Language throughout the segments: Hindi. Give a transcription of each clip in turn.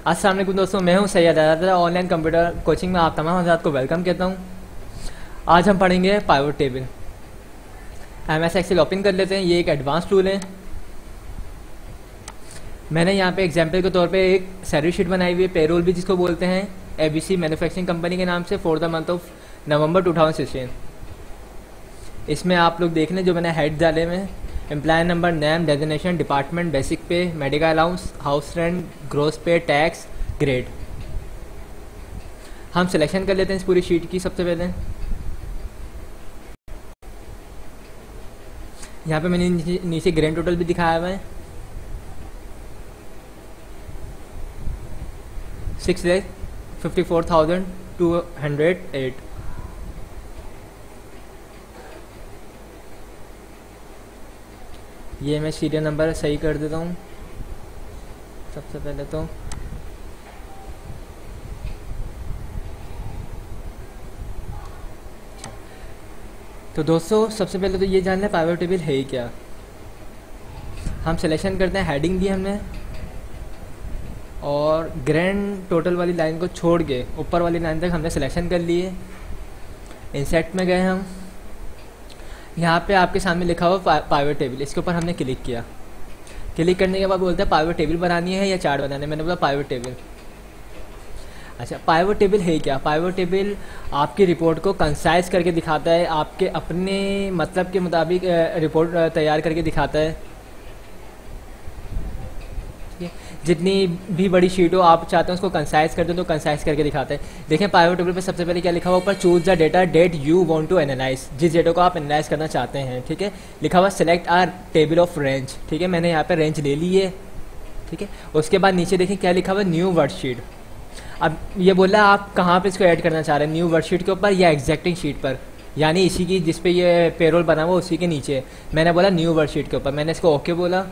अस्सलाम वालेकुम दोस्तों, मैं हूं सैयद आज़ाद। ऑनलाइन कंप्यूटर कोचिंग में आप तमाम हज़रात को वेलकम कहता हूं। आज हम पढ़ेंगे pivot table. MS Excel open कर लेते हैं। ये एक एडवांस टूल है। मैंने यहाँ पे एग्जांपल के तौर पे एक सैलरी शीट बनाई हुई है, पेरोल भी जिसको बोलते हैं, एबीसी मैन्युफैक्चरिंग कंपनी के नाम से, for the month of November 2016। इसमें आप लोग देख लें जो मैंने हेड डाले में, employee number, name, designation, department, basic pay, medical allowance, house rent, gross pay, tax, grade. हम सिलेक्शन कर लेते हैं इस पूरी शीट की। सबसे पहले यहाँ पे मैंने नीचे ग्रैंड टोटल भी दिखाया हुआ है, 6,54,208। ये मैं सीरियल नंबर सही कर देता हूँ सबसे पहले। तो दोस्तों सबसे पहले तो ये जानना है पाइवट टेबल है ही क्या। हम सिलेक्शन करते हैं, हेडिंग दी हमने, और ग्रैंड टोटल वाली लाइन को छोड़ के ऊपर वाली लाइन तक हमने सिलेक्शन कर लिए। इंसर्ट में गए हम, यहाँ पे आपके सामने लिखा हुआ पाइवट टेबल, इसके ऊपर हमने क्लिक किया। क्लिक करने के बाद बोलते हैं पाइवट टेबल बनानी है या चार्ट बनाना है। मैंने बोला पाइवट टेबल। अच्छा, पाइवट टेबल है क्या। पाइवट टेबल आपकी रिपोर्ट को कंसाइज करके दिखाता है, आपके अपने मतलब के मुताबिक रिपोर्ट तैयार करके दिखाता है। जितनी भी बड़ी शीट हो आप चाहते हैं उसको कंसाइज कर दें तो कंसाइज करके दिखाते हैं। देखें पाइवट टेबल पे सबसे पहले क्या लिखा हुआ ऊपर, choose the data that you want to analyse, जिस डेटा को आप एनालाइज करना चाहते हैं। ठीक है, लिखा हुआ select a table or range. ठीक है, मैंने यहाँ पे रेंज ले ली है। ठीक है, उसके बाद नीचे देखें क्या लिखा हुआ, न्यू वर्कशीट। अब ये बोला आप कहाँ पे इसको ऐड करना चाह रहे हैं, न्यू वर्कशीट के ऊपर या एग्जैक्टिंग शीट पर, यानी इसी की जिस पे ये पेरोल बना हुआ उसी के नीचे। मैंने बोला न्यू वर्कशीट के ऊपर, मैंने इसको ओके बोला।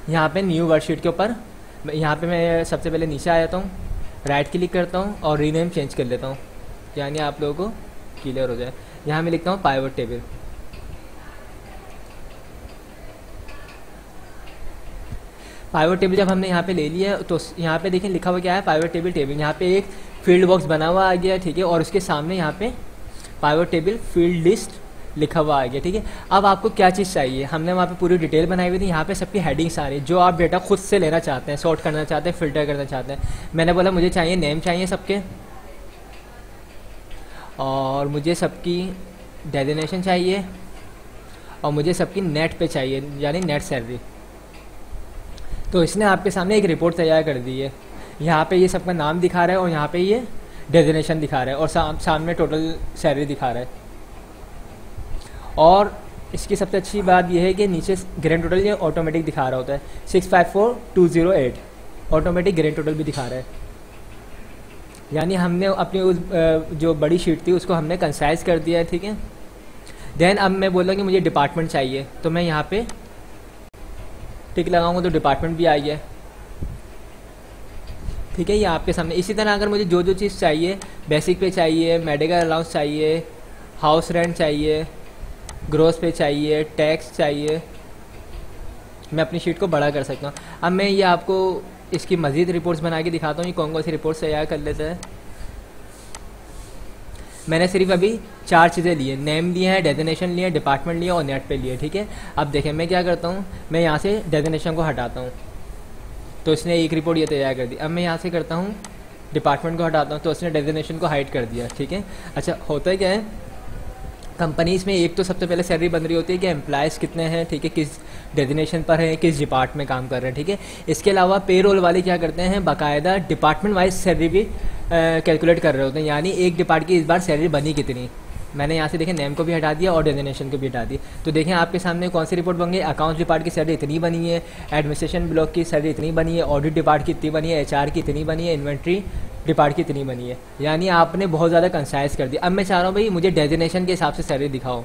यहाँ पे न्यू वर्कशीट के ऊपर, यहाँ पे मैं सबसे पहले नीचे आ जाता हूँ, राइट क्लिक करता हूँ और रीनेम चेंज कर लेता हूँ, यानी आप लोगों को क्लियर हो जाए। यहाँ मैं लिखता हूँ पाइवट टेबल। पाइवट टेबल जब हमने यहाँ पे ले लिया तो यहाँ पे देखें लिखा हुआ क्या है, पाइवट टेबल टेबल। यहाँ पे एक फील्ड बॉक्स बना हुआ आ गया। ठीक है, और उसके सामने यहाँ पे पाइवट टेबल फील्ड लिस्ट लिखा हुआ आ गया। ठीक है, अब आपको क्या चीज़ चाहिए, हमने वहाँ पे पूरी डिटेल बनाई हुई थी। यहाँ पे सबकी हेडिंग्स आ रही है, जो आप डेटा खुद से लेना चाहते हैं, सॉर्ट करना चाहते हैं, फिल्टर करना चाहते हैं। मैंने बोला मुझे चाहिए नेम चाहिए सबके, और मुझे सबकी डेजिग्नेशन चाहिए, और मुझे सबकी नेट पे चाहिए, यानी नेट सैलरी। तो इसने आपके सामने एक रिपोर्ट तैयार कर दी है। यहाँ पे ये सबका नाम दिखा रहा है और यहाँ पे ये डेजिग्नेशन दिखा रहा है, और सामने टोटल सैलरी दिखा रहा है। और इसकी सबसे अच्छी बात यह है कि नीचे ग्रैंड टोटल ये ऑटोमेटिक दिखा रहा होता है, 654,208 ऑटोमेटिक ग्रैंड टोटल भी दिखा रहा है। यानी हमने अपनी उस जो बड़ी शीट थी उसको हमने कंसाइज कर दिया है। ठीक है, देन अब मैं बोला कि मुझे डिपार्टमेंट चाहिए, तो मैं यहाँ पे टिक लगाऊंगा तो डिपार्टमेंट भी आ गया। ठीक है, ये आपके सामने। इसी तरह अगर मुझे जो जो चीज़ चाहिए, बेसिक पे चाहिए, मेडिकल अलाउंस चाहिए, हाउस रेंट चाहिए, ग्रोस पे चाहिए, टैक्स चाहिए, मैं अपनी शीट को बड़ा कर सकता हूँ। अब मैं ये आपको इसकी मज़ीद रिपोर्ट्स बना के दिखाता हूँ। ये कौन कौन सी रिपोर्ट्स तैयार कर लेते हैं। मैंने सिर्फ अभी 4 चीज़ें लिए, नेम लिए हैं, डेजिग्नेशन लिए, डिपार्टमेंट लिए और नेट पे लिए। ठीक है, अब देखें मैं क्या करता हूँ, मैं यहाँ से डेजिग्नेशन को हटाता हूँ तो इसने एक रिपोर्ट ये तैयार कर दी। अब मैं यहाँ से करता हूँ डिपार्टमेंट को हटाता हूँ तो इसने डेजिग्नेशन को हाइड कर दिया। ठीक है, अच्छा होता है क्या है, कंपनीज़ में एक तो सबसे पहले सैलरी बन रही होती है कि एम्प्लॉयज़ कितने हैं। ठीक है, किस डेजिग्नेशन पर हैं, किस डिपार्टमेंट में काम कर रहे हैं। ठीक है, इसके अलावा पेरोल वाले क्या करते हैं, बाकायदा डिपार्टमेंट वाइज सैलरी भी कैलकुलेट कर रहे होते हैं, यानी एक डिपार्ट की इस बार सैलरी बनी कितनी। मैंने यहाँ से देखें नेम को भी हटा दिया और डेजिग्नेशन को भी हटा दिया। तो देखें आपके सामने कौन सी रिपोर्ट बन गई, अकाउंट्स डिपार्ट की सैलरी इतनी बनी है, एडमिनिस्ट्रेशन ब्लॉक की सैलरी इतनी बनी है, ऑडिट डिपार्ट की इतनी बनी है, HR की इतनी बनी है, इन्वेंट्री डिपार्ट की इतनी बनी है। यानी आपने बहुत ज़्यादा कंसाइज कर दिया। अब मैं चाह रहा हूँ भाई मुझे डेजिग्नेशन के हिसाब से सैलरी दिखाओ।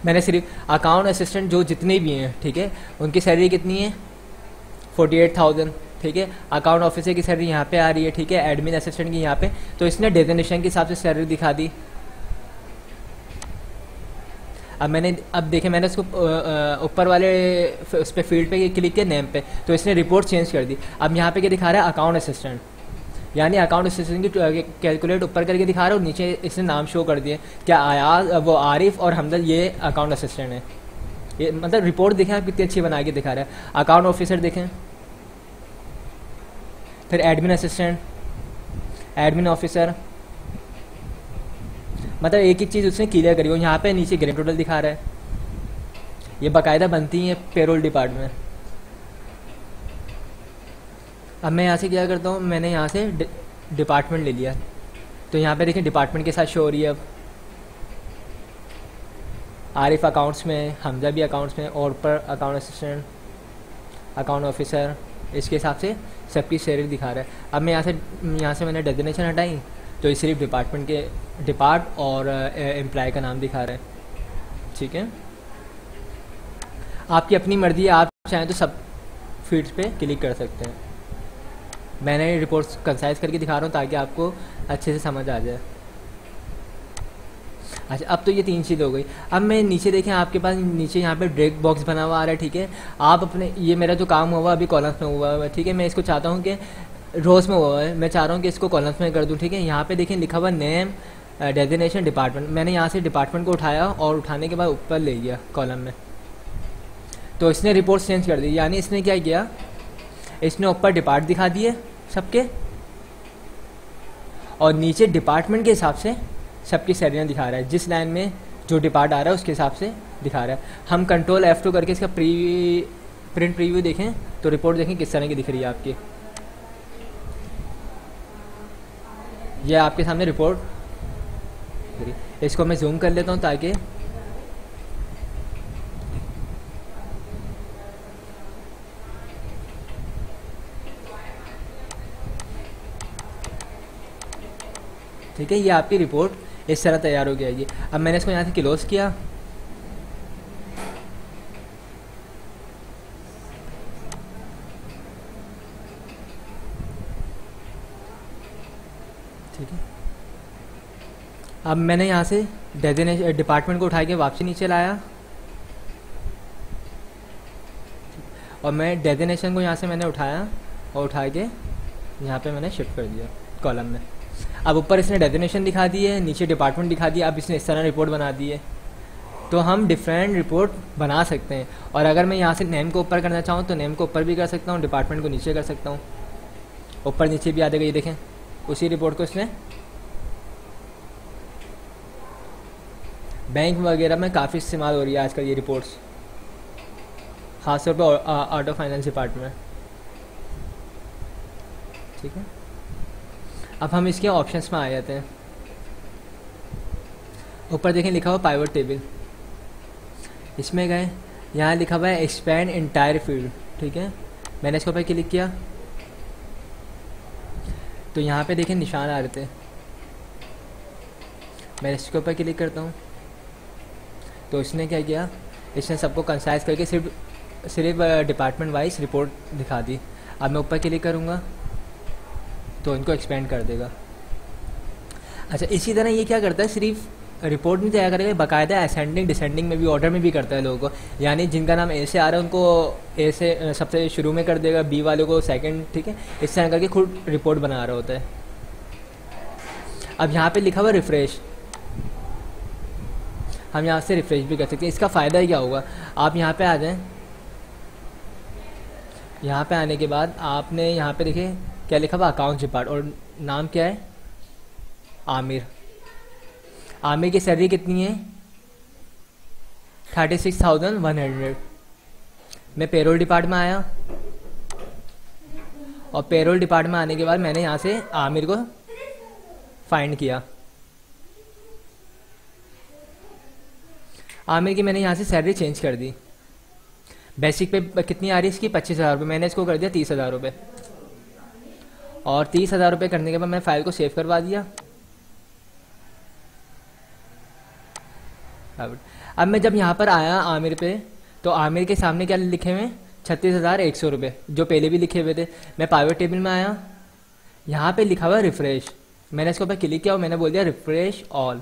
मैंने सिर्फ अकाउंट असिस्टेंट जो जितने भी हैं, ठीक है, उनकी सैलरी कितनी है, 48,000। ठीक है, अकाउंट ऑफिसर की सैलरी यहाँ पे आ रही है। ठीक है, एडमिन असिस्टेंट की यहाँ पे, तो इसने डेजिग्नेशन के हिसाब से सैलरी दिखा दी। अब देखें मैंने उसको ऊपर वाले उस पर फील्ड पे क्लिक किया नेम पे, तो इसने रिपोर्ट चेंज कर दी। अब यहाँ पे क्या दिखा रहा है, अकाउंट असिस्टेंट, यानी अकाउंट असिस्टेंट की कैलकुलेट ऊपर करके दिखा रहा है और नीचे इसने नाम शो कर दिए, क्या आयाज, वो आरिफ और हमदर्द, ये अकाउंट असिस्टेंट है। ये मतलब रिपोर्ट देखें आप कितनी अच्छी बना के दिखा रहा है। अकाउंट ऑफिसर देखें, फिर एडमिन असिस्टेंट, एडमिन ऑफिसर, मतलब एक एक चीज़ उसने क्लियर करी हो। यहाँ पे नीचे ग्रेड टोटल दिखा रहा है, ये बाकायदा बनती है पेरोल डिपार्टमेंट। अब मैं यहाँ से क्या करता हूँ, मैंने यहाँ से डिपार्टमेंट ले लिया, तो यहाँ पे देखें डिपार्टमेंट के साथ शो हो रही है। अब आरिफ अकाउंट्स में, हमजा भी अकाउंट्स में, और पर अकाउंट असिस्टेंट, अकाउंट ऑफिसर, इसके हिसाब से सबकी सैलरी दिखा रहा है। अब मैं यहाँ से मैंने डेजिग्नेशन हटाई, तो ये सिर्फ डिपार्टमेंट के डिपार्ट और एम्प्लॉय का नाम दिखा रहा है। ठीक है, आपकी अपनी मर्जी है, आप चाहें तो सब फील्ड्स पे क्लिक कर सकते हैं। मैंने रिपोर्ट्स कंसाइज करके दिखा रहा हूँ ताकि आपको अच्छे से समझ आ जाए। अच्छा, अब तो ये 3 चीज़ हो गई। अब मैं नीचे देखें, आपके पास नीचे यहाँ पे ड्रैग बॉक्स बना हुआ आ रहा है। ठीक है, आप अपने, ये मेरा जो काम हुआ अभी कॉलम्स में हुआ है, ठीक है, मैं इसको चाहता हूँ कि रोज में हुआ है, मैं चाह रहा हूँ कि इसको कॉलम्स में कर दूँ। ठीक है, यहाँ पे देखें लिखा हुआ नेम, डेजिग्नेशन, डिपार्टमेंट, मैंने यहाँ से डिपार्टमेंट को उठाया और उठाने के बाद ऊपर ले गया कॉलम में, तो इसने रिपोर्ट चेंज कर दी। यानी इसने क्या किया, इसने ऊपर डिपार्ट दिखा दिए सबके, और नीचे डिपार्टमेंट के हिसाब से सबकी सैलरियाँ दिखा रहा है, जिस लाइन में जो डिपार्ट आ रहा है उसके हिसाब से दिखा रहा है। हम कंट्रोल F2 करके इसका प्रिंट प्रीव्यू देखें तो रिपोर्ट देखें किस तरह की दिख रही है आपकी। ये आपके सामने रिपोर्ट, इसको मैं जूम कर लेता हूँ ताकि ठीक है, ये आपकी रिपोर्ट इस तरह तैयार हो जाएगी। अब मैंने इसको यहाँ से क्लोज किया, ठीक है। अब मैंने यहाँ से डेजिग्नेशन डिपार्टमेंट को उठा के वापसी नीचे लाया, और मैं डेजिग्नेशन को यहाँ से मैंने उठाया और उठा के यहाँ पे मैंने शिफ्ट कर दिया कॉलम में। अब ऊपर इसने डेजिग्नेशन दिखा दी है, नीचे डिपार्टमेंट दिखा दिया। अब इसने इस तरह रिपोर्ट बना दी है। तो हम डिफरेंट रिपोर्ट बना सकते हैं, और अगर मैं यहाँ से नेम को ऊपर करना चाहूँ तो नेम को ऊपर भी कर सकता हूँ, डिपार्टमेंट को नीचे कर सकता हूँ, ऊपर नीचे भी आ जाएगा। ये देखें, उसी रिपोर्ट को इसने बैंक वगैरह में काफ़ी इस्तेमाल हो रही है आजकल ये रिपोर्ट्स, ख़ासतौर पर ऑटो फाइनेंस डिपार्टमेंट। ठीक है, अब हम इसके ऑप्शंस में आ जाते हैं। ऊपर देखें लिखा हुआ पाइवट टेबल, इसमें गए, यहाँ लिखा हुआ है एक्सपैंड इंटायर फील्ड। ठीक है, मैंने इसके ऊपर क्लिक किया तो यहाँ पे देखें निशान आ रहे थे, मैं इसके ऊपर क्लिक करता हूँ तो इसने क्या किया, इसने सबको कंसाइज करके सिर्फ डिपार्टमेंट वाइज रिपोर्ट दिखा दी। अब मैं ऊपर क्लिक करूँगा तो इनको एक्सपेंड कर देगा। अच्छा, इसी तरह ये क्या करता है, सिर्फ रिपोर्ट नहीं तैयार करेगा, बाकायदा असेंडिंग डिसेंडिंग में भी, ऑर्डर में भी करता है लोगों को। यानी जिनका नाम ए से आ रहा है उनको ए से सबसे शुरू में कर देगा, बी वालों को सेकंड। ठीक है, इस तरह करके खुद रिपोर्ट बना रहा होता है। अब यहाँ पे लिखा हुआ रिफ्रेश, हम यहाँ से रिफ्रेश भी कर सकते हैं। इसका फ़ायदा क्या होगा, आप यहाँ पे आ जाएं, यहाँ पे आने के बाद आपने यहाँ पे देखिए क्या लिखा हुआ, अकाउंट डिपार्ट, और नाम क्या है, आमिर। आमिर की सैलरी कितनी है, 36,100। मैं पेरोल डिपार्ट में आया, और पेरोल डिपार्ट में आने के बाद मैंने यहाँ से आमिर को फाइंड किया। आमिर की मैंने यहाँ से सैलरी चेंज कर दी। बेसिक पे कितनी आ रही है इसकी, 25,000 रुपये, मैंने इसको कर दिया 30,000 रुपये। और 30,000 रुपये करने के बाद मैंने फाइल को सेव करवा दिया। अब मैं जब यहाँ पर आया आमिर पे, तो आमिर के सामने क्या लिखे हुए, 36,100 रुपये, जो पहले भी लिखे हुए थे। मैं पाइवट टेबल में आया, यहाँ पे लिखा हुआ रिफ्रेश, मैंने इसके ऊपर क्लिक किया और मैंने बोल दिया रिफ्रेश ऑल।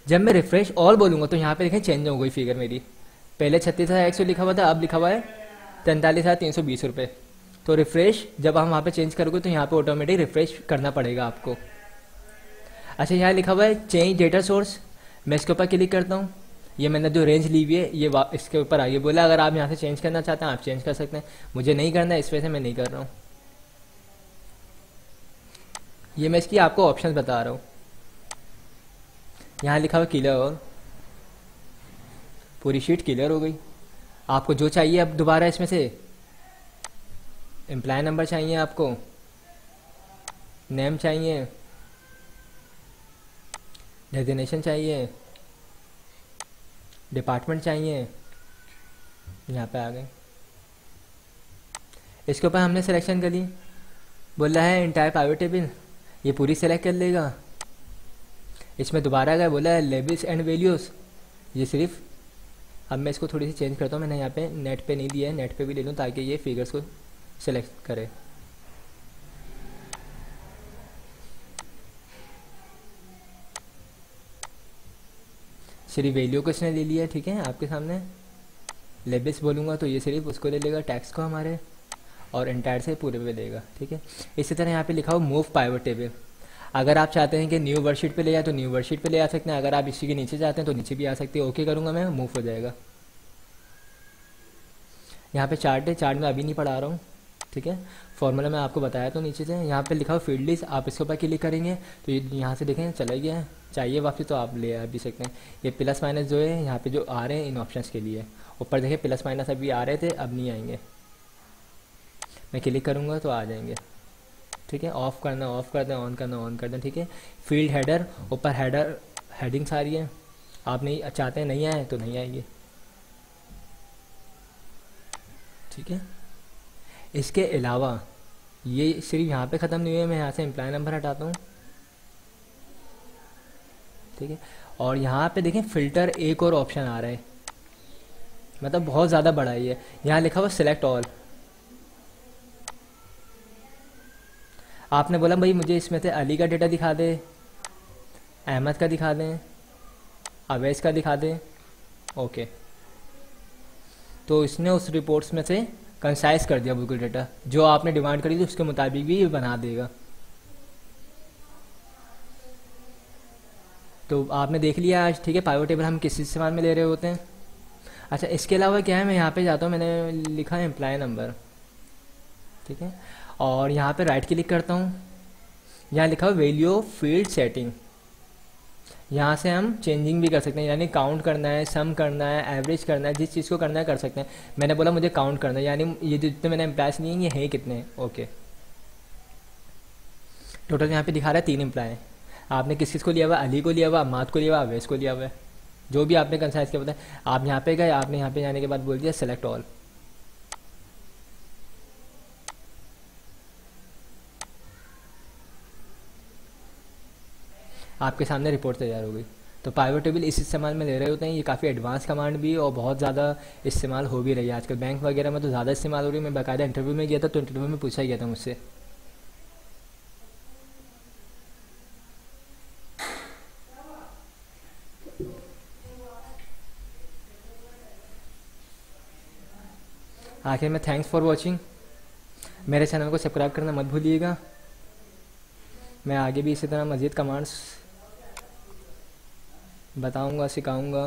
जब मैं रिफ्रेश ऑल बोलूँगा तो यहाँ पे देखें चेंज हो गई फिगर मेरी। पहले 36,100 लिखा हुआ था, अब लिखा हुआ है 43,320 रुपये। तो रिफ्रेश जब हम वहाँ पे चेंज करोगे तो यहाँ पे ऑटोमेटिक रिफ्रेश करना पड़ेगा आपको। अच्छा, यहाँ लिखा हुआ है चेंज डेटा सोर्स, मैं इसके ऊपर क्लिक करता हूँ। ये मैंने जो रेंज ली हुई है ये इसके ऊपर आगे बोला अगर आप यहाँ से चेंज करना चाहते हैं आप चेंज कर सकते हैं, मुझे नहीं करना है इस वजह से मैं नहीं कर रहा हूँ। ये मैं इसकी आपको ऑप्शन बता रहा हूँ। यहाँ लिखा हुआ क्लियर, और पूरी शीट क्लियर हो गई। आपको जो चाहिए अब दोबारा इसमें से एम्प्लॉय नंबर चाहिए, आपको नेम चाहिए, डेजिग्नेशन चाहिए, डिपार्टमेंट चाहिए, यहाँ पे आ गए। इसके ऊपर हमने सिलेक्शन कर ली, बोल रहा है इंटायर प्राइवेट टेबल, ये पूरी सेलेक्ट कर लेगा। इसमें दोबारा गया, बोला है लेबल्स एंड वैल्यूज़, ये सिर्फ। अब मैं इसको थोड़ी सी चेंज करता हूँ, मैंने यहाँ पे नेट पे नहीं दिया है, नेट पे भी ले लूँ ताकि ये फिगर्स को सिलेक्ट करे। सिर्फ वैल्यू को इसने ले लिया, ठीक है आपके सामने। लेबल्स बोलूँगा तो ये सिर्फ उसको ले लेगा, टैक्स को हमारे, और एंटायर से पूरे पे देगा, ठीक है। इसी तरह यहाँ पे लिखा हो मूव पाइवट टेबल, अगर आप चाहते हैं कि न्यू वर्कशीट पे ले जाए तो न्यू वर्कशीट पे ले आ सकते हैं, अगर आप इसी के नीचे चाहते हैं तो नीचे भी आ सकते हैं। ओके करूँगा मैं, मूव हो जाएगा। यहाँ पे चार्ट है, चार्ट में अभी नहीं पढ़ा रहा हूँ, ठीक है। फॉर्मूला मैं आपको बताया तो नीचे से। यहाँ पे लिखा हो फील्ड लिस्ट, आप इसके ऊपर क्लिक करेंगे तो ये यहाँ से देखें चला गया है। चाहिए वापस तो आप ले आ भी सकते हैं। ये प्लस माइनस जो है यहाँ पे जो आ रहे हैं इन ऑप्शंस के लिए, ऊपर देखें प्लस माइनस अभी आ रहे थे, अब नहीं आएंगे। मैं क्लिक करूँगा तो आ जाएंगे, ठीक है। ऑफ करना ऑफ कर दें, ऑन करना ऑन कर दें, ठीक है। फील्ड हेडर, ऊपर हेडर हेडिंग सारी है, आप नहीं चाहते हैं नहीं आए तो नहीं आएंगे, ठीक है। इसके अलावा ये सिर्फ यहाँ पे ख़त्म नहीं हुए, मैं यहाँ से एम्प्लॉय नंबर हटाता हूँ, ठीक है। और यहाँ पे देखें फ़िल्टर एक और ऑप्शन आ रहा है, मतलब बहुत ज़्यादा बड़ा है ये। यहाँ लिखा हुआ सिलेक्ट ऑल, आपने बोला भाई मुझे इसमें से अली का डेटा दिखा दे, अहमद का दिखा दें, अवैस का दिखा दें, ओके। तो इसने उस रिपोर्ट्स में से कंसाइज कर दिया बिल्कुल डेटा, जो आपने डिमांड करी थी उसके मुताबिक भी ये बना देगा। तो आपने देख लिया आज, ठीक है, पाइवट टेबल हम किस इस्तेमाल में ले रहे होते हैं। अच्छा, इसके अलावा क्या है, मैं यहाँ पे जाता हूँ, मैंने लिखा है एम्प्लॉय नंबर, ठीक है, और यहाँ पे राइट क्लिक करता हूँ। यहाँ लिखा हुआ वैल्यू फील्ड सेटिंग, यहाँ से हम चेंजिंग भी कर सकते हैं, यानी काउंट करना है, सम करना है, एवरेज करना है, जिस चीज़ को करना है कर सकते हैं। मैंने बोला मुझे काउंट करना है, यानी ये जितने मैंने एम्प्लॉयज़ लिए ये हैं कितने, ओके। टोटल यहाँ पे दिखा रहा है 3 एम्प्लॉय। आपने किस किस को लिया हुआ, अली को लिया हुआ, अम्माद को लिया हुआ, अवैस को लिया हुआ है, जो भी आपने कंसाइज किया बताया। आप यहाँ पे गए, आपने यहाँ पे जाने के बाद बोल दिया सेलेक्ट ऑल, आपके सामने रिपोर्ट तैयार हो गई। तो पाइवट टेबल इस इस्तेमाल में ले रहे होते हैं, ये काफ़ी एडवांस कमांड भी और बहुत ज़्यादा इस्तेमाल हो भी रही है आजकल बैंक वगैरह में, तो ज़्यादा इस्तेमाल हो रही है। मैं बाकायदा इंटरव्यू में गया था तो इंटरव्यू में पूछा गया था मुझसे। आखिर में थैंक्स फॉर वॉचिंग, मेरे चैनल को सब्सक्राइब करना मत भूलिएगा। मैं आगे भी इसी तरह मज़ीद कमांड्स बताऊंगा, सिखाऊंगा।